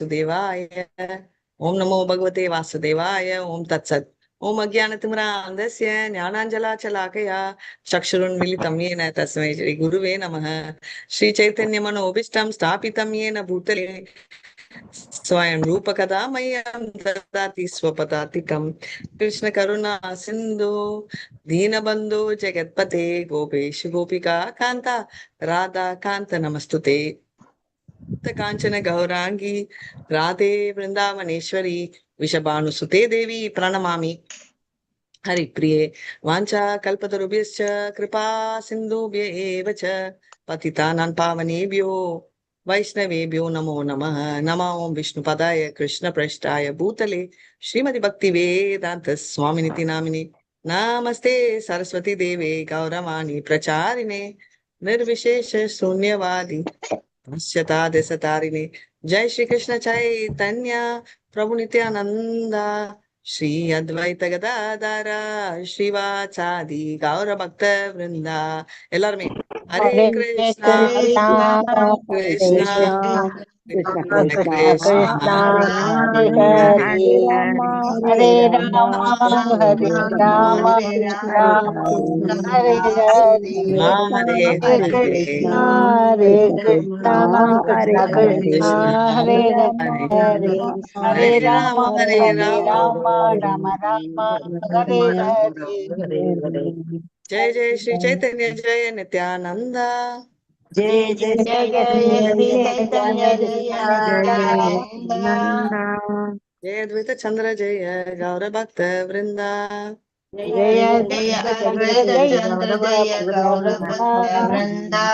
वासुदेवाय। ओम नमो भगवते वासुदेवाय। ओम तत्सत्। ओम अज्ञानतिमिरान्धस्य ज्ञानाञ्जलाशलाकया चक्षुरुन्मीलितं येन तस्मै श्रीगुरुवे नमः। श्रीचैतन्यमनोभीष्टं स्थापितं येन भूतले स्वयं रूपकदा मह्यं ददाति स्वपदातिकं। कृष्ण करुणा सिन्धु दीनबन्धु जगत्पते गोपेश गोपिका कान्ता राधा कान्त नमस्तुते। कांचन गौरांगी राधे वृंदावनेश्वरी विषभानुसुते देवी प्रणमामि हरिप्रिये। वाञ्छा कल्पतरुभ्यश्च कृपा सिन्धुभ्य एव च पतितानां पावनेभ्यो वैष्णवेभ्यो नमो नमः। नमः ओं विष्णुपदाय कृष्णप्रेष्ठाय भूतले श्रीमति भक्ति वेदांत स्वामिनिति नामिने। नमस्ते सरस्वती देवे गौरवाणी प्रचारिणे निर्विशेष शून्यवादी दशतारिणे। जय श्री कृष्ण चैतन्य प्रभु नित्यानंदा श्री अद्वैत गदाधर श्रीवाचादि गौर भक्त वृंदा। எல்லாருமே हरे कृष्णा कृष्णा कृष्णा कृष्णा हरे हरे राम हरे राम हरे राम राम हरे हरे हरे हरे कृष्णा हरे कृष्णा कृष्णा कृष्णा हरे हरे हरे राम राम राम हरे हरे। जय जय श्री चैतन्य जय नित्यानंदा। जय जय जय जय श्री चैतन्य जय नित्यानंदा। जय द्वैत चंद्र जय गौर भक्त वृंदा। जय अद्वैत चंद्र जय गौर भक्त वृंदा।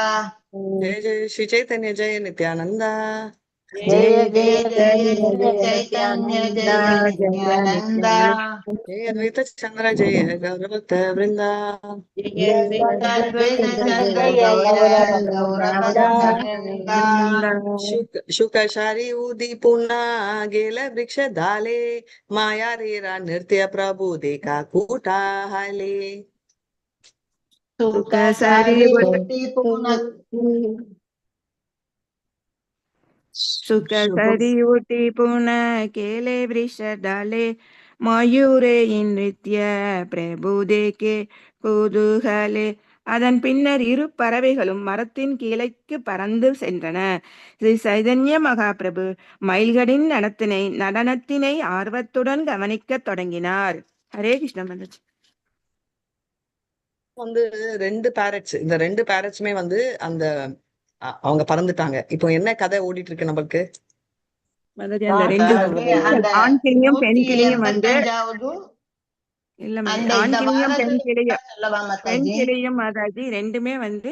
जय जय श्री चैतन्य जय नित्यानंदा। जय जय श्री चैतन्य जय नित्यानंदा। जय अद्वैत चंद्र जय गौर भक्त वृंदा। जय अद्वैत चंद्र जय गौर भक्त वृंदा। शुक शारी उदी पुन्हा गेल वृक्ष धाले माया रेरा नृत्य प्रभु देखा कुठा हाले। सुख सारी सुख सरी उठी पुनः केले वृष डाले मयूरे नृत्य பிரபு தேக்கே குதூகலே. அதன் பின்னர் இரு பறவைகளும் மரத்தின் கிளைக்கு பறந்து சென்றன. ஸ்ரீ சைதன்ய மகாபிரபு மயில்களின் நடனத்தினை ஆர்வத்துடன் கவனிக்க தொடங்கினார். ஹரே கிருஷ்ண மனோஜ். வந்து ரெண்டு பேரட்ஸ், இந்த ரெண்டு பேரட்ஸுமே வந்து அந்த அவங்க பறந்துட்டாங்க. இப்போ என்ன கதை ஓடிட்டு இருக்கு நம்மளுக்கு? மனோஜ், அந்த ரெண்டு ஆண் கிளியும் பெண் கிளியும் வந்து இல்ல மனோஜ், ஆண் கிளியும் பெண் கிளியும் மாதாஜி ரெண்டுமே வந்து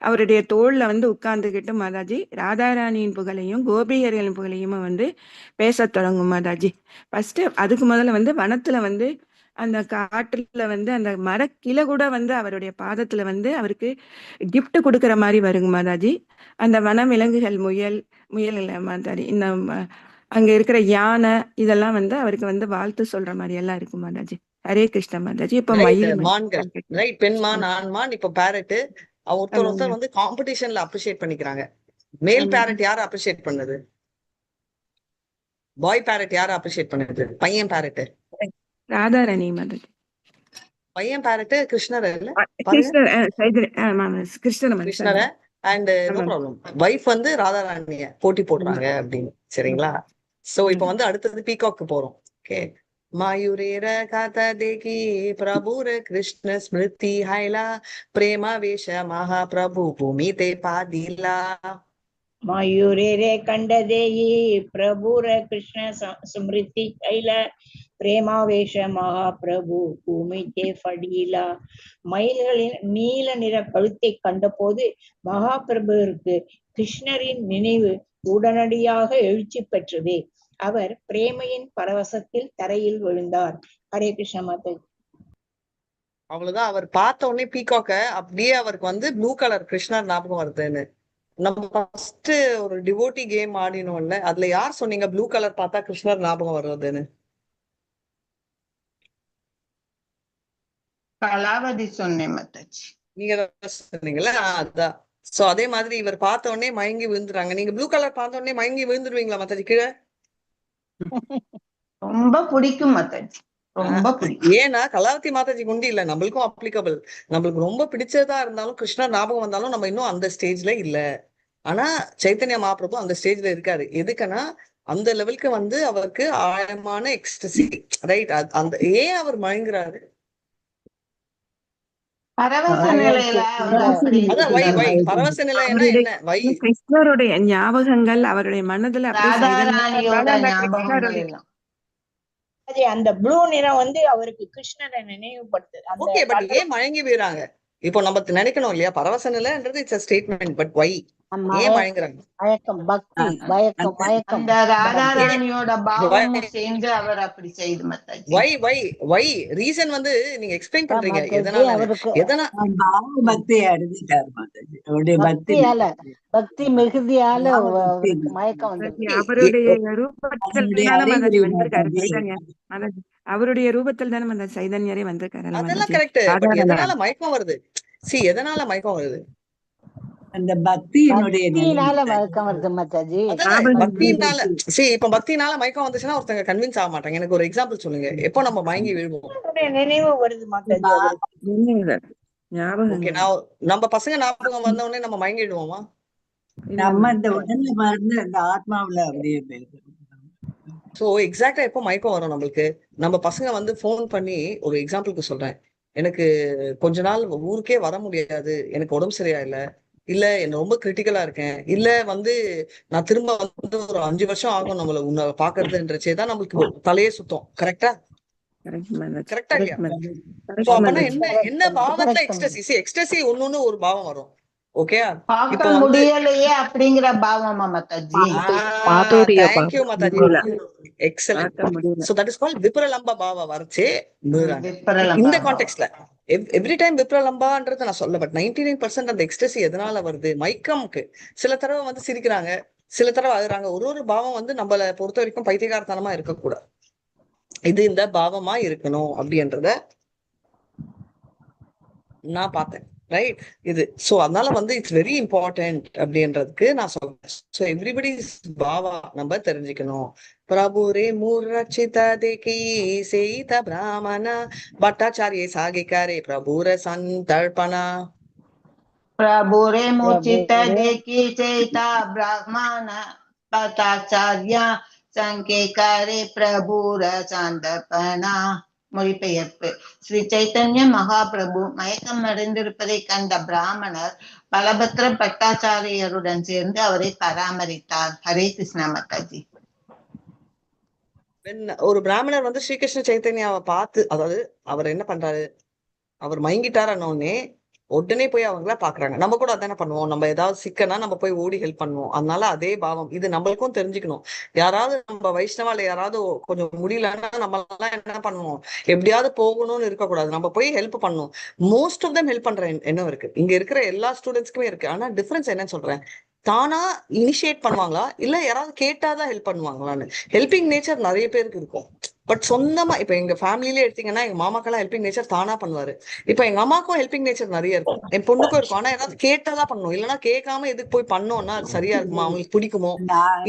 அவருடைய தோல்ல வந்து உட்கார்ந்துகிட்டு மாதாஜி ராதாராணியின் புகழையும் கோபியர்களின் புகழையும் வந்து பேசத் தொடங்கும் மாதாஜி. ஃபர்ஸ்ட் அதுக்கு முதல்ல வந்து வனத்துல வந்து அந்த காட்டுல வந்து அந்த மரக்கிளை கூட வந்து அவருடைய பாதத்துல வந்து அவருக்கு கிஃப்ட் கொடுக்குற மாதிரி வருங்க மாதாஜி. அந்த வன விலங்குகள் முயல் இல்ல மாதாஜி, இந்த அங்க இருக்கிற யானை இதெல்லாம் வந்து அவருக்கு வந்து வாழ்த்து சொல்ற மாதிரி எல்லாம் இருக்கு மாதாஜி. ஹரே கிருஷ்ண மாதாஜி. இப்ப மயில் மான்கள், ரைட், பெண்மான் ஆண்மான். இப்ப பேரட் ஒருத்தர் வந்து காம்படிஷன்ல அப்ரிஷியேட் பண்ணிக்கிறாங்க. மேல் பேரட் யார அப்ரிஷியேட் பண்ணது? பாய் பேரட் யார அப்ரிஷியேட் பண்ணது? பையன் பேரட் ராதாராணி மாதாஜி. பையன் பேரட் கிருஷ்ணர் இல்ல, கிருஷ்ணர. And no problem. வைஃப் வந்து ராதாராணிய போட்டி போடுறாங்க அப்படின்னு, சரிங்களா? சோ இப்ப வந்து அடுத்தது பீகாக்கு போறோம். ஓகே. மாயூரேர காதா தேகி பிரபுர கிருஷ்ண ஸ்மிருதி ஹைலா பிரேமாவேஷ மகாபிரபு பூமி தே பாதிலா. मयूरे कंडदेयी प्रभुर कृष्ण स्मृति कैल பிரேமாவேஷ மகாபிரபு பூமித்தே ஃபடீலா. மயில்களின் நீல நிற கழுத்தை கண்டபோது மகாபிரபுவிற்கு கிருஷ்ணரின் நினைவு உடனடியாக எழுச்சி பெற்றது. அவர் பிரேமையின் பரவசத்தில் தரையில் விழுந்தார். ஹரே கிருஷ்ண மாதா. அவ்வளவுதான். அவர் பார்த்த உடனே பீகாக்க அப்படியே அவருக்கு வந்து ப்ளூ கலர் கிருஷ்ணர் ஞாபகம் வருதுன்னு. நம்ம ஃபர்ஸ்ட் ஒரு டிவோட்டி கேம் ஆடினோம்ல, அதுல யார் சொன்னீங்க ப்ளூ கலர் பார்த்தா கிருஷ்ணர் ஞாபகம் வருதுன்னு? கலாவதி சொன்னேன் மாதாஜி. நீங்க சொன்னீங்கல்ல, அதான். சோ அதே மாதிரி இவர் பார்த்த உடனே மயங்கி விழுந்துறாங்க. நீங்க ப்ளூ கலர் பார்த்த உடனே மயங்கி விழுந்துருவீங்களா மாதாஜி கீழே? ரொம்ப பிடிக்கும் மாதாஜி, ரொம்ப பிடிக்கும். ஏன்னா கலாவதி மாதாஜி குண்டி இல்ல, நம்மளுக்கும் அப்ளிகபிள். நம்மளுக்கு ரொம்ப பிடிச்சதா இருந்தாலும் கிருஷ்ணர் ஞாபகம் வந்தாலும் நம்ம இன்னும் அந்த ஸ்டேஜ்ல இல்ல. ஆனா சைத்தன்ய மகாபிரபு அந்த ஸ்டேஜ்ல இருக்காரு. எதுக்குன்னா அந்த லெவலுக்கு வந்து அவருக்கு ஆழமான எக்ஸ்டசி, ரைட்? அந்த ஏன் அவர் மயங்குறாரு? பரவச நிலையில அவங்க அப்படி அதான் வை பரவச நிலைன்னா அவருடைய என்ன வை? கிருஷ்ணருடைய ஞாபகங்கள் அவருடைய மனதுல அப்படியே ராதாராணியோட அந்த ஞாபகங்கள் கிருஷ்ணருடைய எல்லாம். அது அந்த ப்ளூ நிறம் வந்து அவருக்கு கிருஷ்ணரை நினைவுபடுத்துது. அந்த ஓகே, பட் color ஏன் மயங்கி போயிறாங்க? இப்போ நம்ம நினைக்கணும் இல்லையா, பரவச நிலைன்றது இட்ஸ் ஸ்டேட்மெண்ட், பட் வை ஏன் மயங்குறாங்க? மயக்கம், பக்தி, மயக்கம், மயக்கம். அந்த ராதாராணியோட பாவமும் சேர்ந்து அவர் அப்படி செய்து மாதாஜி. வை ரீசன் வந்து நீங்க எக்ஸ்பிளைன் பண்றீங்க. மாதாஜி எதனால அவருக்கு எதனா பக்தியை அடைஞ்சிட்டார் மாதாஜி. அவருடைய பக்தி பக்தி மிகுதியால பக்தி அவருக்கு மயக்கம் வந்தது. அவருடைய ரூபத்தில் அவருடைய தானே மாதாஜி அறிகுறி வந்திருக்காரு மாதாஜி. சைதன்யர். மாதாஜி அவருடைய ரூபத்தில் தானே அந்த சைதன்யரே வந்திருக்காரு அதெல்லாம் மாதாஜி. கரெக்ட், பட் சாதாரண எதனால மயக்கம் வருது? எதனால மயக்கம் வருது? அந்த பக்தியினுடைய பக்தியினால நிலை மயக்கம் வருது மாதாஜி. அதானே பக்தினால. இப்ப பக்தினால மயக்கம் வந்துச்சுன்னா ஒருத்தங்க கன்வின்ஸ் ஆக மாட்டாங்க. எனக்கு ஒரு எக்ஸாம்பிள் சொல்லுங்க, எப்போ நம்ம மயங்கி விழுவோம்? அவருடைய நினைவு வருது மாதாஜி அவருக்கு. நினைவுகள், ஓகே, ஞாபகங்கள். நம்ம பசங்க ஞாபகம் வந்த உடனே நம்ம மயங்கிடுவோமா? நம்ம இந்த உடல்ல மறந்து அந்த ஆத்மாவுல அப்படியே போயிருக்கோம். சோ எக்ஸாக்டா எப்போ மயக்கம் வரும் நம்மளுக்கு? நம்ம பசங்க வந்து ஃபோன் பண்ணி, ஒரு எக்ஸாம்பிளுக்கு சொல்றேன், எனக்கு கொஞ்ச நாள் ஊருக்கே வர முடியாது, எனக்கு உடம்பு சரியா இல்ல என்ன ரொம்ப கிரிட்டிக்கலா இருக்கேன், இல்ல வந்து நான் திரும்ப வந்து ஒரு 5 வருஷம் ஆகும் நம்மள உன்னை பாக்குறதுன்றச்சேதான் நம்மளுக்கு தலையே சுத்தம். கரெக்டா கரெக்டா இல்லையா? சோ அப்பனா என்ன பாவத்துல எக்ஸ்டசி? எக்ஸ்டசி ஒண்ணு ஒரு பாவம் வரும். ஓகே, பார்க்க இப்போ வந்து முடியலையே அப்படிங்கிற பாவமா Mataji? Thank you Mataji, excellent. So that is called விப்ரலம்ப பாவ வரச்சே இந்த கான்டெக்ட்ல. எவ்ரி டைம் விப்ரலம்பான்றது நான் சொல்ல, பட் 99% அந்த எக்ஸ்டசி எதனால வருது? மைக்கம்க்கு. சில தடவை வந்து சிரிக்கிறாங்க, சில தடவை அழுறாங்க. ஒரு பாவம் வந்து நம்மள பொறுத்த வரைக்கும் பைத்தியகாரத்தனமா இருக்கக்கூடாது, இது இந்த பாவமா இருக்கணும் அப்படின்றத நான் பார்த்தேன், ரைட்? இது சோ அதனால வந்து இட்ஸ் வெரி இம்பார்ட்டன்ட் அப்படின்றதுக்கு நான் சொல்றேன். சோ எவ்ரிபடி பாவா நம்ம தெரிஞ்சுக்கணும். பிரபுரே மூர்ரச்சித தேகி சேயித பிராமண பட்டாச்சாரிய சாகிகாரே பிரபுர சந்தர்ப்பணா. பிரபுரே மூர்ச்சித தேகி சேயித பிராமண பட்டாச்சாரிய சங்கேகாரே பிரபுர சந்தர்ப்பணா. மொழிபெயர்ப்பு: ஸ்ரீ சைத்தன்ய மகாபிரபு மயக்கம் அடைந்திருப்பதை கண்ட பிராமணர் பலபத்ர பட்டாச்சாரியருடன் சேர்ந்து அவரை பராமரித்தார். ஹரே கிருஷ்ணா மாதாஜி. ஒரு பிராமணர் வந்து ஸ்ரீகிருஷ்ண சைத்தன்யாவை பார்த்து, அதாவது அவர் என்ன பண்றாரு, அவர் மயங்கிட்டாருன்னே உடனே போய் அவங்கள பாக்குறாங்க. நம்ம கூட அதானே பண்ணுவோம், நம்ம ஏதாவது சிக்கனா நம்ம போய் ஓடி ஹெல்ப் பண்ணுவோம். அதனால அதே பாவம் இது நம்மளுக்கும் தெரிஞ்சுக்கணும். யாராவது நம்ம வைஷ்ணவால யாராவது கொஞ்சம் முடியலன்னா நம்ம எல்லாம் என்ன பண்ணுவோம், எப்படியாவது போகணும்னு இருக்கக்கூடாது, நம்ம போய் ஹெல்ப் பண்ணணும். மோஸ்ட் ஆஃப் தம் ஹெல்ப் பண்ற எண்ணம் இருக்கு, இங்க இருக்கிற எல்லா ஸ்டூடெண்ட்ஸ்க்குமே இருக்கு. ஆனா டிஃபரன்ஸ் என்னன்னு சொல்றேன், தானா இனிஷியேட் பண்ணுவாங்களா இல்ல யாராவது கேட்டாதான் ஹெல்ப் பண்ணுவாங்களான்னு. ஹெல்பிங் நேச்சர் நிறைய பேருக்கு இருக்கும், பட் சொந்தமா இப்ப எங்க ஃபேமிலியிலே எடுத்தீங்கன்னா எங்க மாமாக்கெல்லாம் ஹெல்பிங் நேச்சர் தானா பண்ணுவாரு. இப்ப எங்க அம்மாக்கும் ஹெல்பிங் நேச்சர் நிறைய இருக்கும், என் பொண்ணுக்கும் இருக்கும். ஆனா ஏதாவது கேட்டாதான் பண்ணணும், இல்லைன்னா கேட்காம எதுக்கு போய் பண்ணோம்னா அது சரியா இருக்குமா, அவங்களுக்கு பிடிக்குமோ,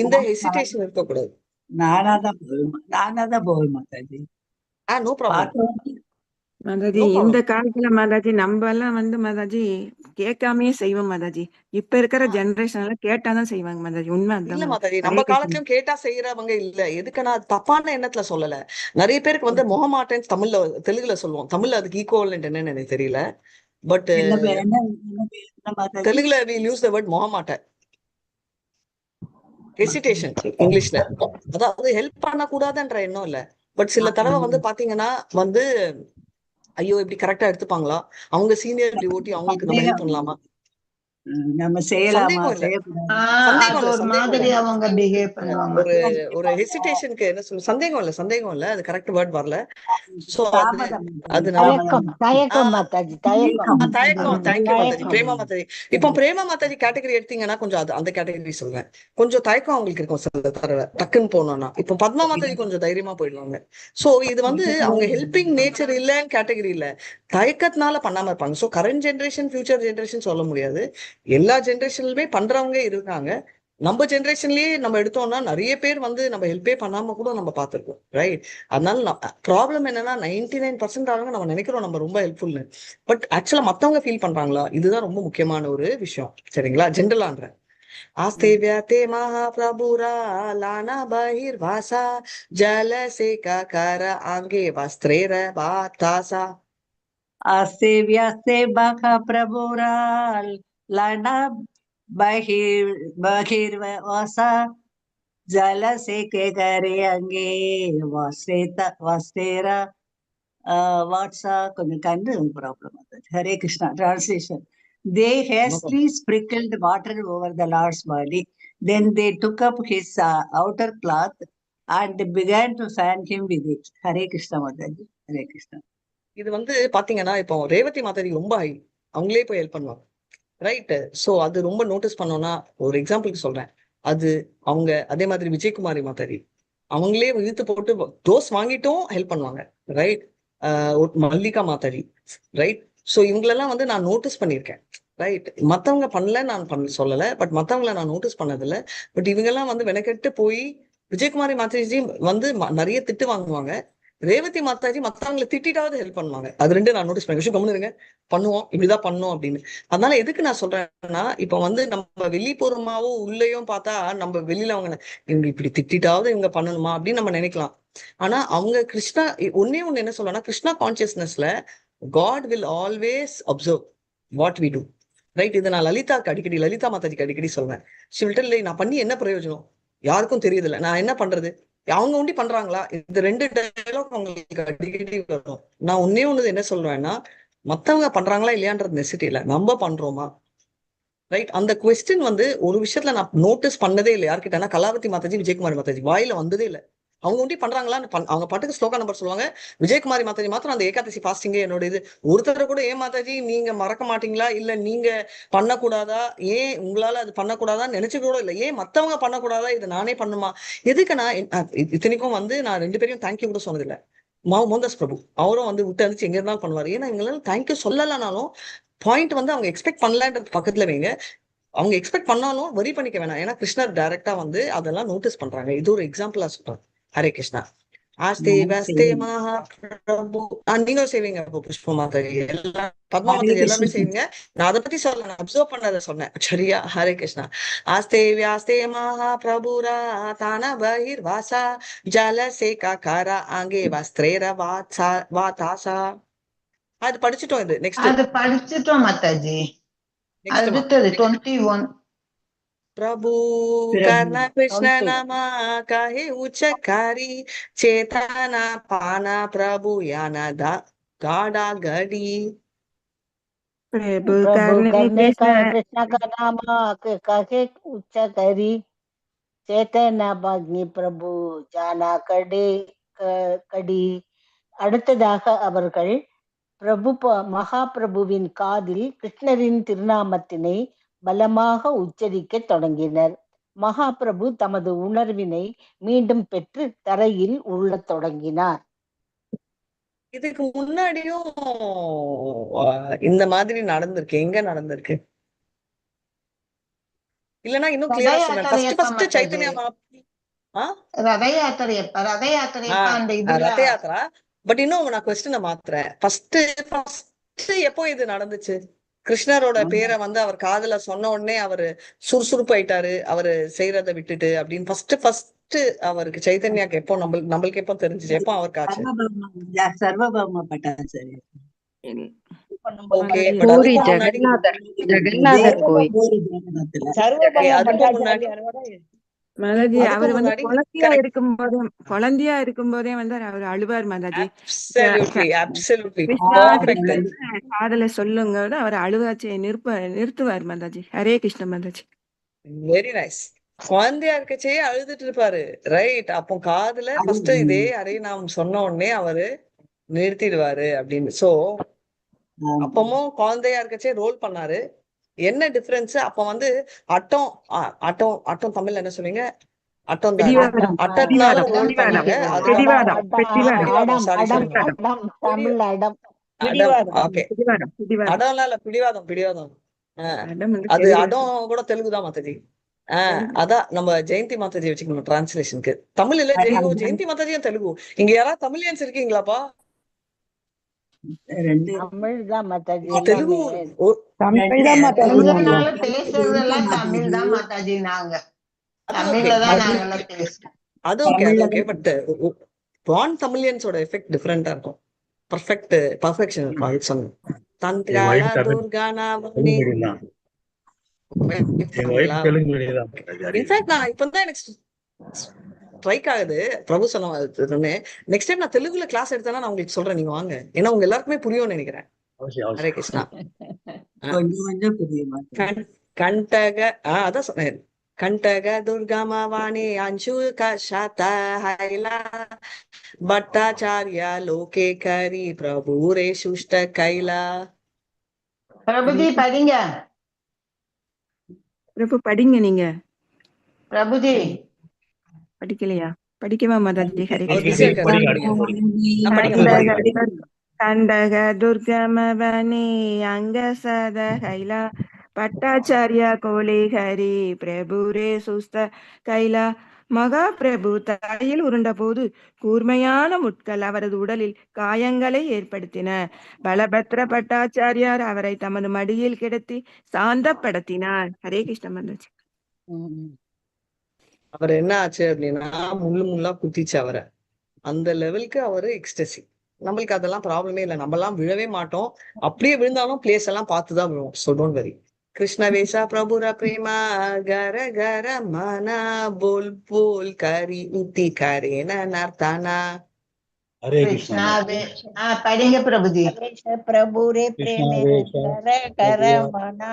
இந்த ஹெசிடேஷன் இருக்கக்கூடாது. நானாதான் போவேன் மாதாஜி. No problem Mataji. இந்த காலத்துல மாதாஜி நம்ம எல்லாம் வந்து மாதாஜி கேட்காமயே செய்வோம் மாதாஜி. இப்ப இருக்கிற ஜெனரேஷன் எல்லாம் கேட்டாதான் செய்வாங்க மாதாஜி. உண்மை இல்ல அதான் மாதாஜி, நம்ம காலத்திலயும் கேட்டா செய்யறவங்க இல்ல. எதுக்கு நான் தப்பான எண்ணத்துல சொல்லல. நிறைய பேருக்கு வந்து முகமாட்டேன்னு தமிழ்ல தெலுங்குல சொல்லுவோம். தமிழ்ல அதுக்கு ஈக்குவலன்ட் என்னன்னு எனக்கு தெரியல, பட் தெலுங்குல we use the word முகமாட்ட, ஹெசிடேஷன் இங்கிலீஷ்ல. அதாவது ஹெல்ப் பண்ண கூடாதுன்ற எண்ணம் இல்ல, பட் சில தடவை வந்து பாத்தீங்கன்னா வந்து ஐயோ இப்படி கரெக்டா எடுத்துப்பாங்களா, அவங்க சீனியர் டிவோட்டி, அவங்களுக்கு நம்ம ஹெல்ப் பண்ணலாமா, நம்ம செய்யலாமா, அது ஒரு மாதிரி அவங்க பிஹேவ் பண்ணுவாங்க. ஒரு ஹெசிடேஷனுக்கு என்ன சொல்ல, சந்தேகம் இல்ல அது கரெக்ட் வேர்ட் வரல. சோ அது தயக்கம் மாதாஜி, தயக்கம். தேங்க்யூ மாதாஜி. பிரேமா மாதாஜி, இப்போ பிரேமா மாதாஜி கேட்டகரி எடுத்தீங்கன்னா கொஞ்சம் அது அந்த கேட்டகரி சொல்றேன். கொஞ்சம் தயக்கம் அவங்களுக்கு இருக்கும் சில தடவை டக்குன்னு போனோம்னா. இப்போ பத்மா மாதாஜி கொஞ்சம் தைரியமா போயிடுவாங்க. சோ இது வந்து அவங்க ஹெல்பிங் நேச்சர் இல்லன்னு கேட்டகரி இல்ல, தயக்கத்தினால பண்ணாம இருப்பாங்க. So current generation future generation சொல்ல முடியாது, எல்லா ஜெனரேஷன்லுமே பண்றவங்க இருக்காங்க. நம்ம ஜென்ரேஷன்லயே நம்ம எடுத்தோம்னா நிறைய பேர் வந்து நம்ம ஹெல்ப்பே பண்ணாம கூட நம்ம பார்த்திருக்கோம், ரைட்? அதனால ப்ராப்ளம் என்னன்னா 99% ஆளுங்க நம்ம நினைக்கிறோம் நம்ம ரொம்ப ஹெல்ப்ஃபுல்னு. பட் ஆக்சுவலா மத்தவங்க ஃபீல் பண்றாங்களா? இதுதான் ரொம்ப முக்கியமான ஒரு விஷயம், சரிங்களா? ஜென்ரலான்ற आस्ते व्याते महाप्रभुरा लाना बहिर्वासा जल से काकर आंगे वस्त्रेर बातासा आस्ते व्यास्ते बका प्रभुराल लाना बहिर्वासा जल से के करे अंगे वस्तेरा வாட்ஸா கொஞ்சம் கண்டு ப்ராப்ளம் அது. Hare Krishna. Translation. They hastily sprinkled water over the Lord's body. Then they took up his outer cloth and began to fan him with it. Hare Krishna Mataji. Hare Krishna. இது வந்து பாத்தீங்கன்னா இப்போ ரேவதி மாதாஜி ரொம்ப ஹை, அவங்களே போய் ஹெல்ப் பண்ணுவாங்க, ரைட்? சோ அது ரொம்ப நோட்டீஸ் பண்ணோம்னா, ஒரு எக்ஸாம்பிளுக்கு சொல்றேன், அது அவங்க அதே மாதிரி விஜயகுமாரி மாதாஜி அவங்களே இழுத்து போட்டு டோஸ் வாங்கிட்டும் ஹெல்ப் பண்ணுவாங்க, right? Mallika Mataji, right? So இவங்களெல்லாம் வந்து நான் நோட்டீஸ் பண்ணியிருக்கேன், ரைட்? மத்தவங்க பண்ணல, நான் சொல்லல, பட் மத்தவங்களை நான் நோட்டீஸ் பண்ணதில்லை. பட் இவங்கெல்லாம் வந்து வெனக்கெட்டு போய் விஜயகுமாரி மாதாஜி வந்து நிறைய திட்டு வாங்குவாங்க, ரேவதி மாதாஜி மத்தவங்களை திட்டாவது ஹெல்ப் பண்ணுவாங்க. அது ரெண்டு நான் நோட்டீஸ் பண்ணேன். கம்முனுங்க, பண்ணுவோம், இப்படிதான் பண்ணும் அப்படின்னு. அதனால எதுக்கு நான் சொல்றேன்னா, இப்ப வந்து நம்ம வெளிப்புறமாவும் உள்ளேயும் பார்த்தா நம்ம வெளியில அவங்க இவங்க இப்படி திட்டாவது இவங்க பண்ணணுமா அப்படின்னு நம்ம நினைக்கலாம். ஆனா அவங்க கிருஷ்ணா ஒன்னே ஒண்ணு என்ன சொல்லணும்னா, கிருஷ்ணா கான்சியஸ்னஸ்ல God will always observe what we do, right? இதை நான் லலிதா மாதாஜிக்கு அடிக்கடி சொல்வேன். ஷில்டர்ல நான் பண்ணி என்ன பிரயோஜனம், யாருக்கும் தெரியுது இல்லை, நான் என்ன பண்றது, அவங்க ஒண்டி பண்றாங்களா? இந்த ரெண்டு டயலாக் அவங்களுக்கு அடிக்கடி வரும். நான் ஒன்னே ஒண்ணு என்ன சொல்லுவேன்னா, மத்தவங்க பண்றாங்களா இல்லையான்றது நெசிட்டி இல்லை, நம்ம பண்றோமா, ரைட்? அந்த கொஸ்டின் வந்து ஒரு விஷயத்துல நான் நோட்டீஸ் பண்ணதே இல்லை யார்கிட்டனா, கலாவதி மாதாஜி விஜயகுமாரி மாதாஜி வாயில வந்ததே இல்லை. அவங்க ஒண்டி பண்றாங்களான்னு அவங்க பாட்டுக்கு ஸ்லோகா நம்பர் சொல்லுவாங்க. விஜயகுமாரி மாதாஜி மாத்திரம் அந்த ஏகாதசி ஃபாஸ்டிங்கே என்னோட இது. ஒருத்தர் கூட ஏன் மாதாஜி நீங்க மறக்க மாட்டீங்களா, இல்ல நீங்க பண்ணக்கூடாதா, ஏன் உங்களால அது பண்ணக்கூடாதான்னு நினைச்சு கூட இல்லை, ஏன் மத்தவங்க பண்ணக்கூடாதா, இது நானே பண்ணுமா? எதுக்கு நான் இத்தனைக்கும் வந்து நான் ரெண்டு பேரையும் தேங்க்யூ கூட சொன்னதில்லை. மோகன்தாஸ் பிரபு அவரும் வந்து விட்டு அனுப்பிச்சு எங்க இருந்தாலும் பண்ணுவாரு. ஏன்னா எங்களால தேங்க்யூ சொல்லலனாலும் பாயிண்ட் வந்து அவங்க எக்ஸ்பெக்ட் பண்ணலன்றது பக்கத்துல வைங்க. அவங்க எக்ஸ்பெக்ட் பண்ணாலும் வரி பண்ணிக்க வேணாம், ஏன்னா கிருஷ்ணர் டைரக்டா வந்து அதெல்லாம் நோட்டீஸ் பண்றாங்க. இது ஒரு எக்ஸாம்பிளா சொல்றேன். ஹரே கிருஷ்ணா. ஆஸ்தே வஸ்தே மகாபிரபு. நீங்களும் செய்வீங்க புஷ்ப மாதாஜி, எல்லாம் பத்மா மாதாஜி எல்லாமே செய்வீங்க. நான் அதை பத்தி சொல்ல, நான் அப்சர்வ் பண்ணதை சொன்னேன், சரியா? ஹரே கிருஷ்ணா. ஆஸ்தே வியாஸ்தே மகாபிரபுரா தான பகிர் வாசா ஜல சேகா காரா ஆங்கே வஸ்திரேர வாதாசா. அது படிச்சுட்டோம். இது நெக்ஸ்ட் அது படிச்சுட்டோம் மாதாஜி. அடுத்தது 21. प्रभु कर्ण कृष्ण नमा कहे उच्चकारी चेतना पाना प्रभु याना गाड़ा गड़ी प्रभु प्रभु करने करने का कृष्ण कृष्ण का नाम कहे उच्च करी சேத்தனா பாக்னி பிரபு ஜானா கடி. அடுத்ததாக அவர்கள் மகாபிரபுவின் காதில் கிருஷ்ணரின் திருநாமத்தினை பலமாக உச்சரிக்க தொடங்கினர். மகாபிரபு தமது உணர்வினை மீண்டும் பெற்று தரையில் உருளத் தொடங்கினார். இதுக்கு முன்னாடியும் இந்த மாதிரி நடந்திருக்கு, எங்க நடந்திருக்கு இல்லன்னா இன்னும் கிளியரா சொல்றேன். ஃபர்ஸ்ட் சைத்தன்யா ரத யாத்திரை. பட் இன்னும் நான் கொஸ்டினை மாத்துறேன். ஃபர்ஸ்ட் எப்போ இது நடந்துச்சு? கிருஷ்ணரோட பேரை வந்து அவர் காதுல சொன்ன உடனே அவரு சுறுசுறுப்பு ஆயிட்டாரு, அவரு செய்யறத விட்டுட்டு அப்படின்னு ஃபர்ஸ்ட் அவருக்கு சைத்தன்யாக்கு எப்போ நம்மளுக்கு எப்போ தெரிஞ்சுச்சு, எப்போ அவருக்கு ஆச்சு? சர்வபௌம பட்டாச்சாரி. ஓகே, பூரி ஜெகநாதர் மாதாஜி அவர் வந்து குழந்தையா இருக்கும் போதே வந்து அவர் அழுவார் மாதாஜி. காதல சொல்லுங்க அவர் அழுவாச்சு நிறுத்துவார் மாதாஜி. ஹரே கிருஷ்ண மாதாஜி. Very nice. குழந்தையா இருக்கச்சே அழுதுட்டு இருப்பாரு, ரைட்? அப்போ காதுல ஃபர்ஸ்ட் இதே ஹரே நாம் சொன்ன உடனே அவரு நிறுத்திடுவாரு அப்படின்னு. சோ அப்பமும் குழந்தையா இருக்கச்சே ரோல் பண்ணாரு. என்ன டிஃபரன்ஸ்? அப்ப வந்து அட்டம் தமிழ்ல என்ன சொல்லுவீங்க? அட்டம் அட்டத்தினால ரோல் பண்ணாங்க. அடம் இல்ல, பிடிவாதம். அது அடம் கூட தெலுங்குதான் மாதாஜி. அதான் நம்ம ஜெயந்தி மாதாஜி வச்சுக்கணும் டிரான்ஸ்லேஷனுக்கு. தமிழ் இல்ல ஜெயந்தி மாதாஜியும் தெலுங்கு. இங்க யாராவது தமிழியன்ஸ் இருக்கீங்களாப்பா? தமிழ் தான் மாதாஜி தெலுங்கு எல்லாமே. தமிழ் தான் மாதாஜி. எங்கனாலும் பேசுறதெல்லாம் தமிழ் தான் மாதாஜி. நாங்க தமிழ்ல தான் நாங்கெல்லாம் பேசுறோம். அது ஓகே. பட் பான் தமிழியன்ஸோட எஃபெக்ட் டிஃபரெண்டா இருக்கும். பர்ஃபெக்ஷன் இருக்கும். அது சொன்னேன். தந்திராலா துர்கானா இன்ஃபேக்ட் நான் இப்பதான் எனக்கு ஸ்ட்ரைக் ஆகுது பிரபு சொன்ன. நெக்ஸ்ட் டைம் நான் தெலுங்குல கிளாஸ் எடுத்தேன்னா நான் உங்களுக்கு சொல்றேன், நீங்க வாங்க. ஏன்னா உங்க எல்லாருக்குமே புரியும்னு நினைக்கிறேன். ஹரே கிருஷ்ணா. கண்டக அதான் சொன்னேன். கண்டக துர்கமவாணி அஞ்சுக சத ஹைலா பட்டாச்சாரியா லோகே கரி பிரபுரே சுஷ்ட கைலா. பிரபுஜி படிங்க. பிரபு படிங்க. நீங்க பிரபுஜி படிக்கலையா? படிக்கவா மாதாஜி? ஹரே அவர் பிஸியா இருக்காரு. கண்டக துர்கமவனே அங்கசத கைலா பட்டாச்சாரியா கோலே ஹரி பிரபுரே சுஸ்த கைலா. மகா பிரபு தரையில் உருண்ட போது கூர்மையான முட்கள் அவரது உடலில் காயங்களை ஏற்படுத்தின. பலபத்ர பட்டாச்சாரியார் அவரை தமது மடியில் கிடத்தி சாந்தப்படுத்தினார். ஹரே கிருஷ்ண மாதாஜி. அவர் என்ன ஆச்சு அப்படின்னா முள்ளா குத்திச்சு அவரை. அந்த லெவலுக்கு அவரு எக்ஸ்டசி. நம்மளுக்கு அதெல்லாம் ப்ராப்ளமே இல்லை. நம்ம எல்லாம் விழவே மாட்டோம். அப்படியே விழுந்தாலும் பிளேஸ் எல்லாம் பார்த்துதான் விழுவோம். So don't worry. கிருஷ்ண வேஷா பிரபுர பிரேமா கர கர மனா போல் போல் கரி உத்தி கரேன நர்த்தனா. கிருஷ்ணா படிங்க பிரபுஜி. பிரபுரே பிரேமே கர கர மனா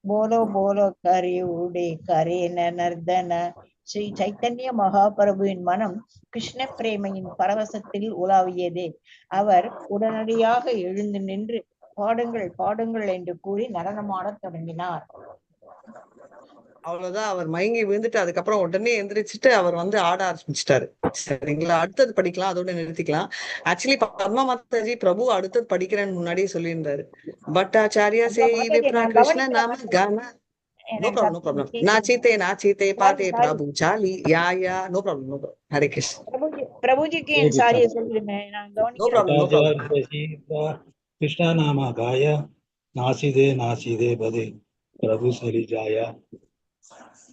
போலோ போலோ கரி உடே கரேன நர்தன. ஸ்ரீ சைத்தன்ய மகாபிரபுவின் மனம் கிருஷ்ண பிரேமையின் பரவசத்தில் உலாவியதே. அவர் உடனடியாக எழுந்து நின்று பாடுங்கள் பாடுங்கள் என்று கூறி நடனமாடத் தொடங்கினார். அவ்வளவுதான். அவர் மயங்கி விழுந்துட்டு அதுக்கப்புறம் உடனே எந்திரிச்சிட்டு அவர் வந்து ஆட ஆரம்பிச்சிட்டாரு. சரிங்களா? அடுத்தது படிக்கலாம், அதோட நிறுத்திக்கலாம். ஆக்சுவலி பத்மா மாதாஜி பிரபு அடுத்தது படிக்கிறேன்னு முன்னாடியே சொல்லியிருந்தாரு. பட்டாச்சாரியா சே விப்ரா கிருஷ்ண நாம கான. No problem. நாச்சித்தே பாத்தே பிரபு சாலி யா no problem. ஹரே கிருஷ்ண. பிரபுஜிக்கு என் சாரியை சொல்லிடுங்க. நான் கவனிக்கிறேன். கிருஷ்ண நாம காய நாசிதே பதே பிரபு சரி ஜாயா.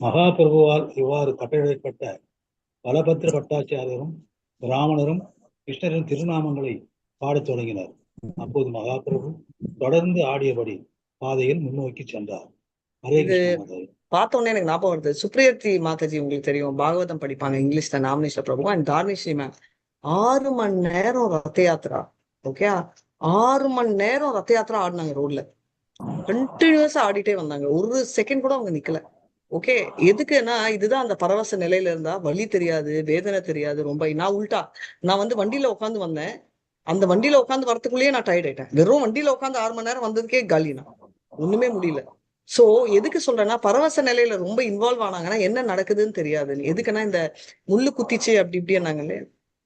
மகாபிரபுவால் இவ்வாறு கட்டளையிடப்பட்ட பலபத்ர பட்டாச்சாரியரும் பிராமணரும் கிருஷ்ணரின் திருநாமங்களை பாடத் தொடங்கினர். அப்போது மகாபிரபு தொடர்ந்து ஆடியபடி பாதையில் முன்னோக்கி சென்றார். ஹரே கிருஷ்ண. பார்த்தோன்னே எனக்கு ஞாபகம் வருது. சுப்ரியத்தி மாதாஜி உங்களுக்கு தெரியும், பாகவதம் படிப்பாங்க இங்கிலீஷ்ல. நாமினேஷ பிரபு அண்ட் தார்னிஷி மேம் 6 மணி நேரம் ரத்த யாத்திரா. ஓகே, 6 மணி நேரம் ரத்த யாத்திரா ஆடினாங்க. ரோட்ல கண்டினியூஸா ஆடிட்டே வந்தாங்க. ஒரு செகண்ட் கூட அவங்க நிக்கல. ஓகே, எதுக்குன்னா இதுதான் அந்த பரவச நிலையில இருந்தா வலி தெரியாது, வேதனை தெரியாது. ரொம்ப நான் உல்டா, நான் வந்து வண்டியில உட்காந்து வந்தேன். அந்த வண்டியில உட்காந்து வரத்துக்குள்ளேயே நான் டயர்ட் ஆயிட்டேன். வெறும் வண்டியில உட்காந்து 6 மணி நேரம் வந்ததுக்கே காலினா, ஒண்ணுமே முடியல. சோ எதுக்கு சொல்றேன்னா பரவச நிலையில ரொம்ப இன்வால்வ் ஆனாங்கன்னா என்ன நடக்குதுன்னு தெரியாது. எதுக்குன்னா இந்த முள்ளு குத்திச்சு அப்படி இப்படின்னாங்களே,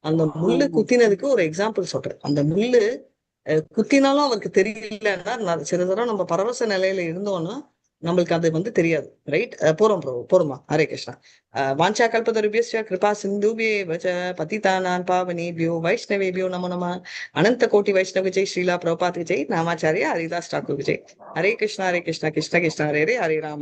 அந்த முள்ளு குத்தினதுக்கு ஒரு எக்ஸாம்பிள் சொல்றேன். அந்த முள்ளு குத்தினாலும் அவருக்கு தெரியலன்னா சில தடவை நம்ம பரவச நிலையில இருந்தோம்னா நம்மளுக்கு அது வந்து தெரியாது. ரைட்? போறோமா? ஹரே கிருஷ்ணா. வாஞ்சா கல்பதருபியஸ்ய கிருபா சிந்துபியேவ ச பதிதானான் பாவனேபியோ வைஷ்ணவேபியோ நமோ நமः. அனந்த கோட்டி வைஷ்ணவ விஜய் ஸ்ரீலா பிரபுபாத் விஜய் நாமாச்சாரியா ஹரிதாஸ் டாக்கூர் விஜய். ஹரே கிருஷ்ணா கிருஷ்ண கிருஷ்ண ஹரே ஹரே, ஹரே ராம